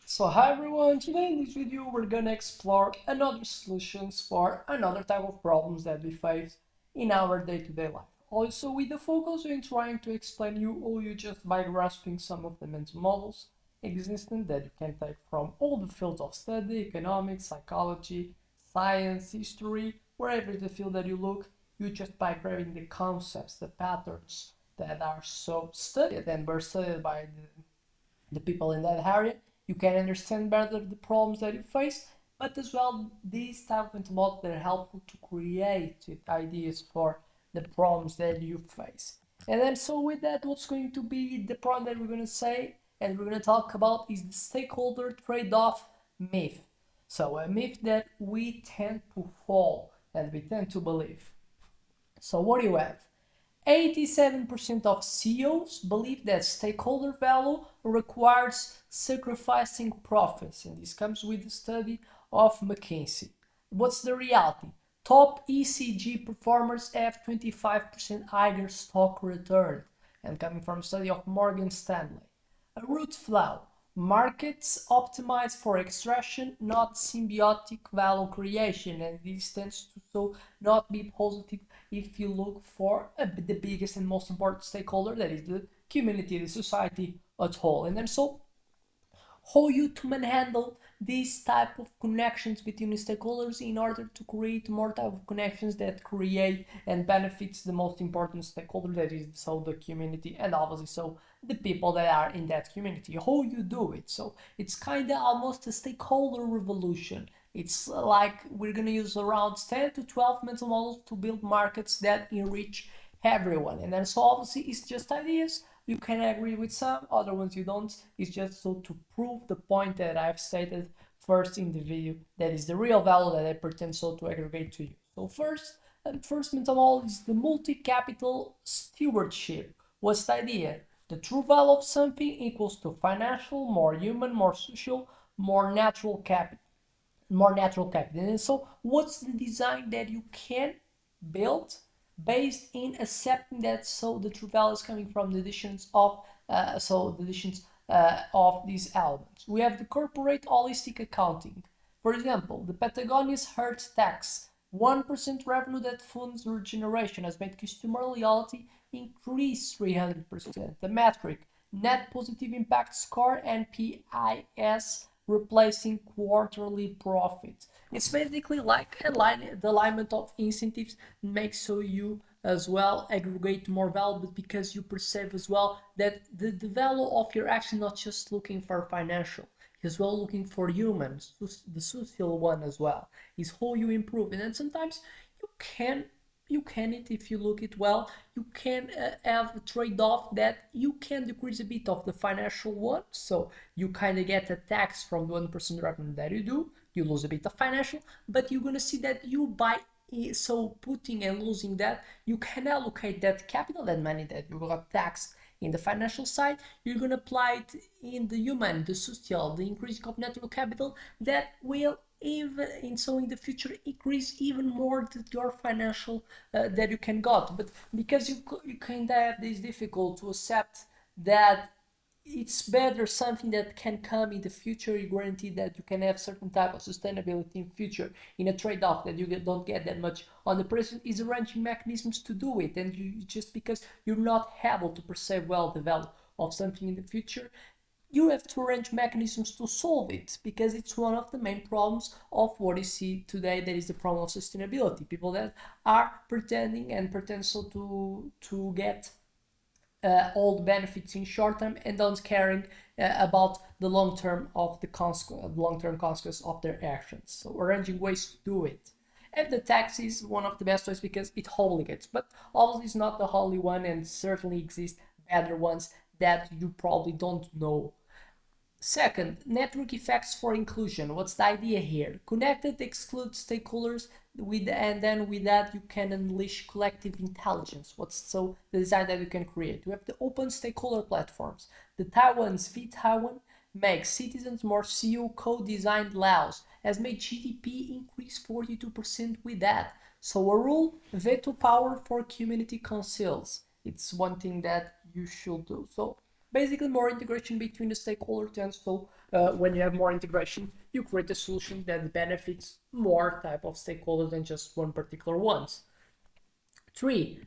So hi everyone, today in this video we're gonna explore another solutions for another type of problems that we face in our day-to-day life. Also with the focus in trying to explain you just by grasping some of the mental models existing that you can take from all the fields of study, economics, psychology, science, history, wherever the field that you look, you just by grabbing the concepts, the patterns that are so studied and were studied by the people in that area, you can understand better the problems that you face, but as well these type of models that are helpful to create ideas for the problems that you face. And then so with that, what's going to be the problem that we're going to say and we're going to talk about is the stakeholder trade-off myth. So a myth that we tend to fall and we tend to believe. So what do you have? 87% of CEOs believe that stakeholder value requires sacrificing profits, and this comes with the study of McKinsey. What's the reality? Top ECG performers have 25% higher stock return, and coming from a study of Morgan Stanley. A root flaw. Markets optimize for extraction, not symbiotic value creation, and this tends to so not be positive if you look for the biggest and most important stakeholder, that is the community, the society at whole. And then so how you to handle these type of connections between the stakeholders in order to create more type of connections that create and benefits the most important stakeholder, that is so the community and obviously so the people that are in that community. How you do it? So it's kind of almost a stakeholder revolution. It's like we're going to use around 10 to 12 mental models to build markets that enrich everyone. And then so obviously it's just ideas. You can agree with some, other ones you don't. It's just so to prove the point that I've stated first in the video, that is the real value that I pretend so to aggregate to you. So first mental model is the multi-capital stewardship. What's the idea? The true value of something equals to financial, more human, more social, more natural capital. And so what's the design that you can build based in accepting that so the true value is coming from the additions of these elements. We have the corporate holistic accounting. For example, the Patagonia's herd tax, 1% revenue that funds regeneration has made customer loyalty increase 300%. The metric, net positive impact score, NPIS, replacing quarterly profits. It's basically like the alignment of incentives makes so you as well aggregate more value, but because you perceive as well that the value of your action not just looking for financial, as well looking for humans, the social one as well, is how you improve. And then sometimes you can it if you look it well, you can have a trade-off that you can decrease a bit of the financial one, so you kind of get a tax from the 1% revenue that you do, you lose a bit of financial, but you're gonna see that you by so putting and losing that, you can allocate that capital, that money that you got taxed in the financial side, you're gonna apply it in the human, the social, the increasing of natural capital that will even in the future increase even more your financial that you can got. But because you kind of have this difficult to accept that it's better something that can come in the future, you guarantee that you can have certain type of sustainability in future in a trade-off that you don't get that much on the present, is arranging mechanisms to do it. And you just because you're not able to perceive well the value of something in the future, you have to arrange mechanisms to solve it, because it's one of the main problems of what you see today. That is the problem of sustainability. People that are pretending and pretend so to get all the benefits in short term and don't caring about the long term of the long-term consequence of their actions. So arranging ways to do it. And the tax is one of the best ways because it obligates, but obviously it's not the only one, and certainly exist better ones that you probably don't know. Second, network effects for inclusion. What's the idea here? Connected excludes stakeholders and then with that you can unleash collective intelligence. What's so the design that you can create? We have the open stakeholder platforms. The Taiwan's V-Taiwan makes citizens more CEO co-designed laws, has made GDP increase 42% with that. So a rule, veto power for community councils. It's one thing that you should do. So Basically, more integration between the stakeholders, and so when you have more integration, you create a solution that benefits more type of stakeholders than just one particular ones. Three,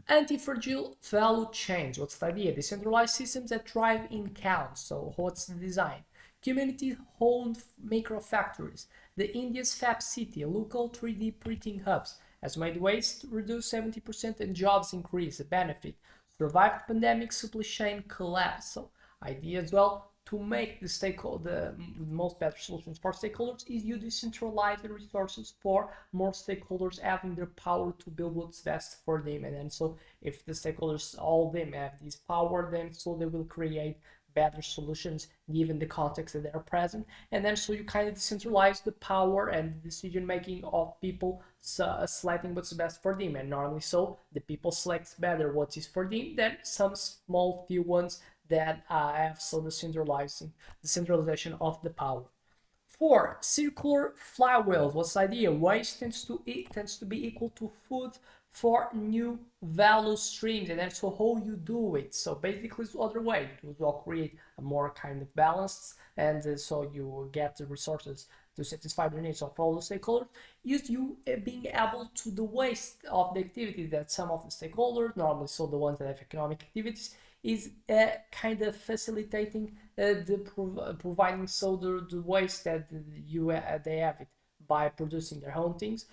anti-fragile value chains. What's the idea? Decentralized systems that thrive in counts. So what's the design? Community-owned micro factories. The India's Fab City, local 3D printing hubs, has made waste reduce 70% and jobs increase. A benefit. Survived pandemic, supply chain collapse. So idea as well to make the stakeholder the most better solutions for stakeholders is you decentralize the resources for more stakeholders having the power to build what's best for them. And then so if the stakeholders all of them have this power, then so they will create better solutions given the context that they are present. And then so you kind of decentralize the power and the decision making of people selecting what's best for them. And normally so the people select better what is for them than some small few ones that have so decentralization of the power. Four, circular flywheels. What's the idea? Waste tends to be equal to food for new value streams, and that's how you do it. So basically, it's the other way. You will create a more kind of balance, and so you get the resources to satisfy the needs of all the stakeholders. Is you being able to the waste of the activity that some of the stakeholders, normally so the ones that have economic activities, is kind of facilitating providing so the waste that they have it by producing their own things,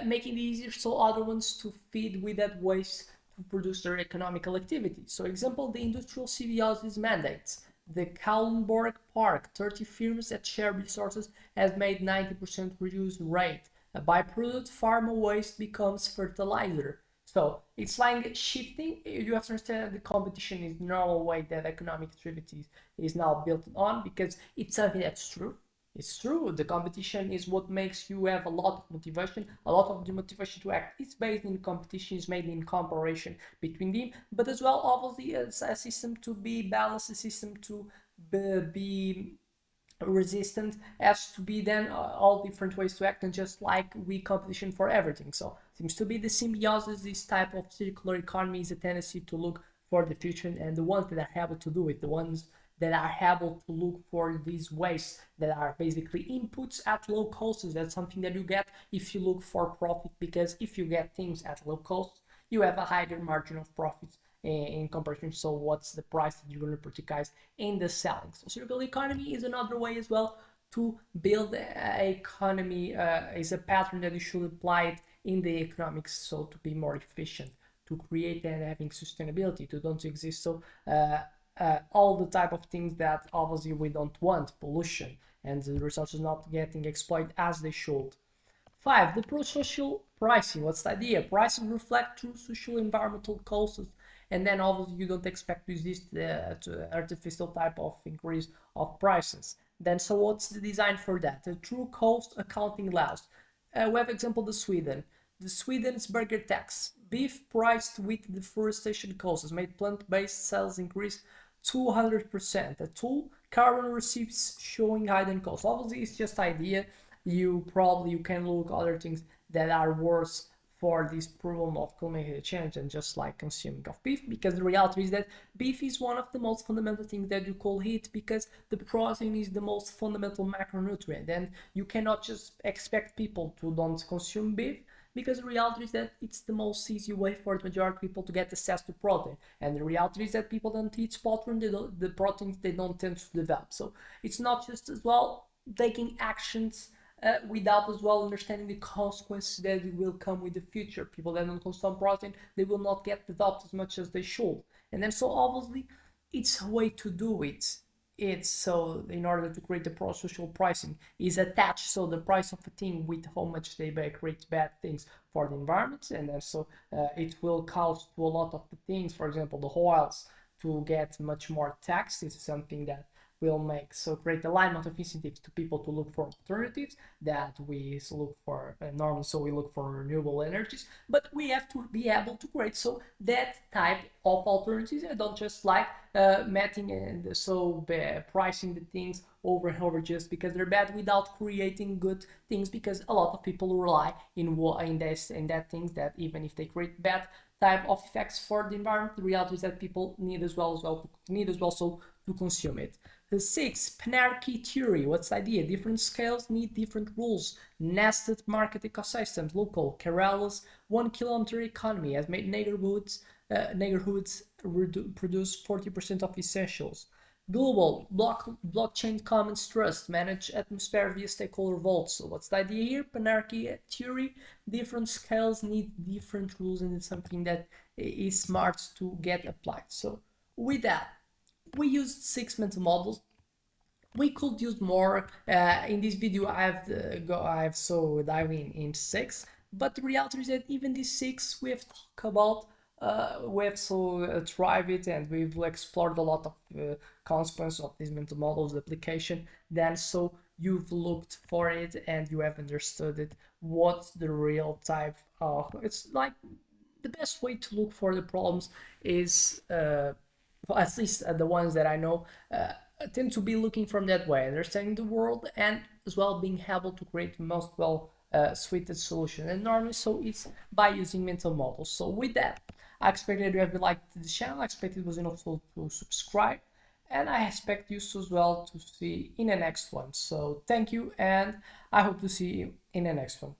making it easier so other ones to feed with that waste to produce their economical activity. So example, the industrial symbiosis mandates. The Kallenborg Park, 30 firms that share resources has made 90% reduced rate. A byproduct, pharma waste becomes fertilizer. So it's like shifting. You have to understand the competition is the normal way that economic activities is now built on, because it's something that's true. It's true. The competition is what makes you have a lot of motivation. A lot of the motivation to act is based in competition, is made in comparison between them, but as well, obviously, as a system to be balanced, a system to be resistant has to be then all different ways to act, and just like we competition for everything. So seems to be the symbiosis, this type of circular economy is a tendency to look for the future, and the ones that are able to do it, the ones that are able to look for these ways that are basically inputs at low costs. That's something that you get if you look for profit, because if you get things at low cost, you have a higher margin of profits in comparison. So what's the price that you're going to prioritize in the selling? So circular economy is another way as well to build an economy, is a pattern that you should apply it in the economics, so to be more efficient, to create and having sustainability, to don't exist so all the type of things that obviously we don't want, pollution and the resources not getting exploited as they should. 5, the pro-social pricing. What's the idea? Pricing reflect true social environmental costs, and then obviously you don't expect to exist to artificial type of increase of prices. Then so what's the design for that? The true cost accounting laws. We have example the Sweden's burger tax. Beef priced with deforestation costs made plant-based sales increase 200%. A tool, carbon receipts showing hidden costs. Obviously, it's just idea. You can look other things that are worse for this problem of climate change and just like consuming of beef, because the reality is that beef is one of the most fundamental things that you could eat, because the protein is the most fundamental macronutrient, and you cannot just expect people to don't consume beef, because the reality is that it's the most easy way for the majority of people to get access to protein, and the reality is that people don't eat protein, the proteins they don't tend to develop. So it's not just as well taking actions without as well understanding the consequences that will come with the future. People that don't consume protein, they will not get developed as much as they should. And then so obviously it's a way to do it. It's so in order to create the pro-social pricing is attached, so the price of a thing with how much they create bad things for the environment, and then so it will cause to a lot of the things, for example the oils, to get much more tax. It's something that will make so create alignment of incentives to people to look for alternatives that we look for normally. So we look for renewable energies, but we have to be able to create so that type of alternatives, and don't just like matching and so pricing the things over and over just because they're bad without creating good things, because a lot of people rely in that things that even if they create bad type of effects for the environment. The reality is that people need as well so to consume it. The 6, panarchy theory. What's the idea? Different scales need different rules. Nested market ecosystems, local, Kerala's 1 kilometer economy has made neighborhoods produce 40% of essentials. Global, blockchain commons trust, manage atmosphere via stakeholder vaults. So what's the idea here? Panarchy theory, different scales need different rules, and it's something that is smart to get applied. So with that, we used 6 mental models. We could use more. In this video, I have so diving in 6, but the reality is that even these 6 we have talked about, we have so tried it, and we've explored a lot of consequences of these mental models application. Then so you've looked for it and you have understood it. What's the real type of? It's like the best way to look for the problems is. Well, at least the ones that I know tend to be looking from that way, understanding the world and as well being able to create the most well suited solution. And normally, so it's by using mental models. So with that, I expect that you have liked the channel. I expect it was enough to subscribe, and I expect you as well to see in the next one. So thank you, and I hope to see you in the next one.